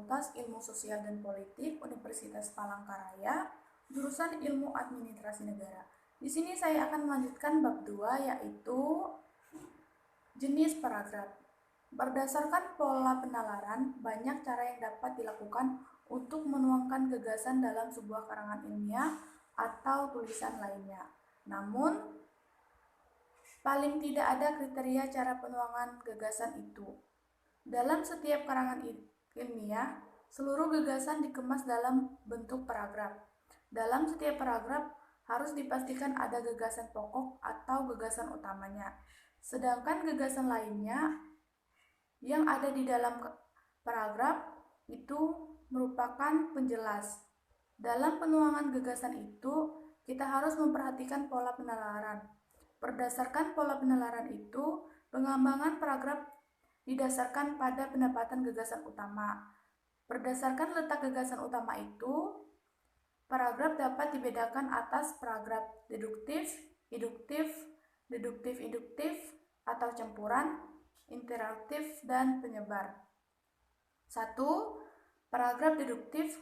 Fakultas Ilmu Sosial dan Politik Universitas Palangkaraya, jurusan Ilmu Administrasi Negara. Di sini saya akan melanjutkan bab 2, yaitu jenis paragraf. Berdasarkan pola penalaran, banyak cara yang dapat dilakukan untuk menuangkan gagasan dalam sebuah karangan ilmiah atau tulisan lainnya. Namun, paling tidak ada kriteria cara penuangan gagasan itu. Dalam setiap karangan ilmiah, seluruh gagasan dikemas dalam bentuk paragraf. Dalam setiap paragraf harus dipastikan ada gagasan pokok atau gagasan utamanya. Sedangkan gagasan lainnya yang ada di dalam paragraf itu merupakan penjelas. Dalam penuangan gagasan itu, kita harus memperhatikan pola penalaran. Berdasarkan pola penalaran itu, pengembangan paragraf didasarkan pada pendapatan gagasan utama. Berdasarkan letak gagasan utama itu, paragraf dapat dibedakan atas paragraf deduktif, induktif, deduktif-induktif, atau campuran, interaktif, dan penyebar. 1. Paragraf deduktif.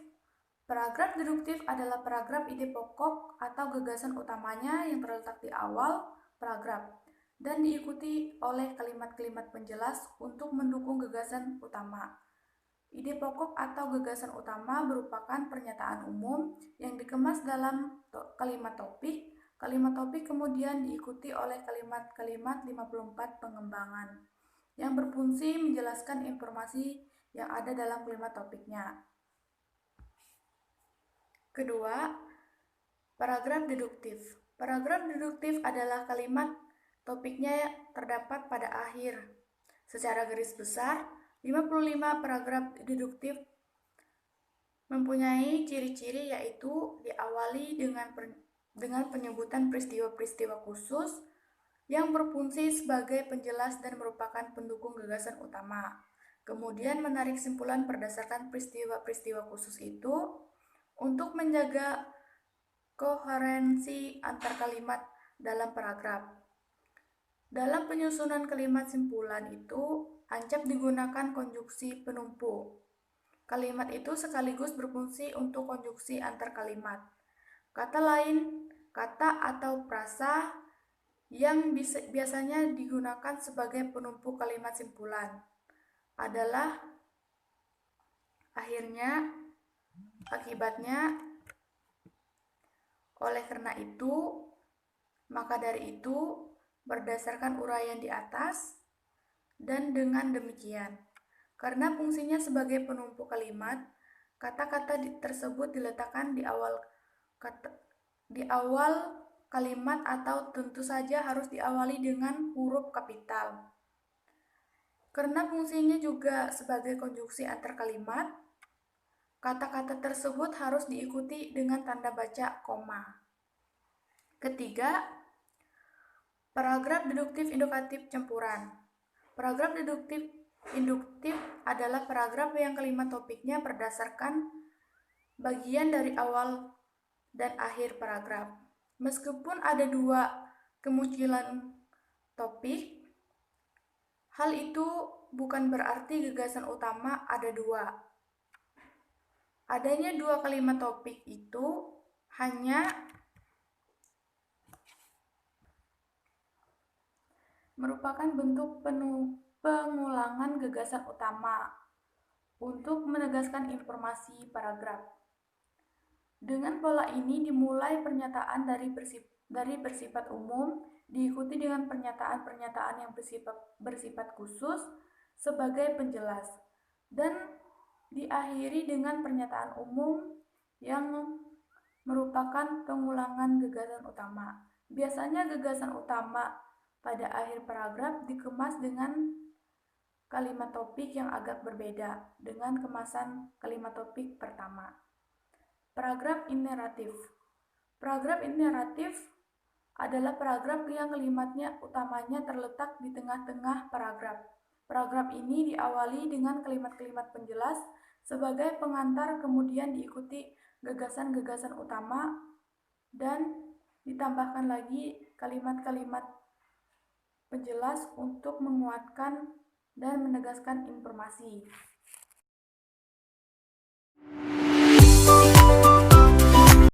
Paragraf deduktif adalah paragraf ide pokok atau gagasan utamanya yang terletak di awal paragraf dan diikuti oleh kalimat-kalimat penjelas untuk mendukung gagasan utama. Ide pokok atau gagasan utama merupakan pernyataan umum yang dikemas dalam kalimat topik. Kalimat topik kemudian diikuti oleh kalimat-kalimat 54 pengembangan yang berfungsi menjelaskan informasi yang ada dalam kalimat topiknya. Kedua, paragraf deduktif. Paragraf deduktif adalah kalimat topiknya terdapat pada akhir. Secara garis besar, 55 paragraf deduktif mempunyai ciri-ciri, yaitu diawali dengan penyebutan peristiwa-peristiwa khusus yang berfungsi sebagai penjelas dan merupakan pendukung gagasan utama. Kemudian menarik kesimpulan berdasarkan peristiwa-peristiwa khusus itu untuk menjaga koherensi antar kalimat dalam paragraf. Dalam penyusunan kalimat simpulan itu, ancap digunakan konjuksi penumpu. Kalimat itu sekaligus berfungsi untuk konjuksi antar kalimat. Kata lain, kata atau frasa yang biasanya digunakan sebagai penumpu kalimat simpulan adalah akhirnya, akibatnya, oleh karena itu, maka dari itu, berdasarkan uraian di atas, dan dengan demikian. Karena fungsinya sebagai penumpu kalimat, kata-kata tersebut diletakkan di awal kalimat atau tentu saja harus diawali dengan huruf kapital. Karena fungsinya juga sebagai konjuksi antar kalimat, kata-kata tersebut harus diikuti dengan tanda baca koma. Ketiga, paragraf deduktif induktif campuran. Paragraf deduktif induktif adalah paragraf yang kalimat topiknya berdasarkan bagian dari awal dan akhir paragraf. Meskipun ada dua kemunculan topik, hal itu bukan berarti gagasan utama ada dua. Adanya dua kalimat topik itu hanya merupakan bentuk pengulangan gagasan utama untuk menegaskan informasi paragraf. Dengan pola ini dimulai pernyataan dari bersifat umum, diikuti dengan pernyataan-pernyataan yang bersifat khusus sebagai penjelas, dan diakhiri dengan pernyataan umum yang merupakan pengulangan gagasan utama. Biasanya gagasan utama pada akhir paragraf dikemas dengan kalimat topik yang agak berbeda dengan kemasan kalimat topik pertama. Paragraf ineratif. Paragraf ineratif adalah paragraf yang kalimatnya utamanya terletak di tengah-tengah paragraf. Paragraf ini diawali dengan kalimat-kalimat penjelas sebagai pengantar, kemudian diikuti gagasan-gagasan utama dan ditambahkan lagi kalimat-kalimat penjelas untuk menguatkan dan menegaskan informasi.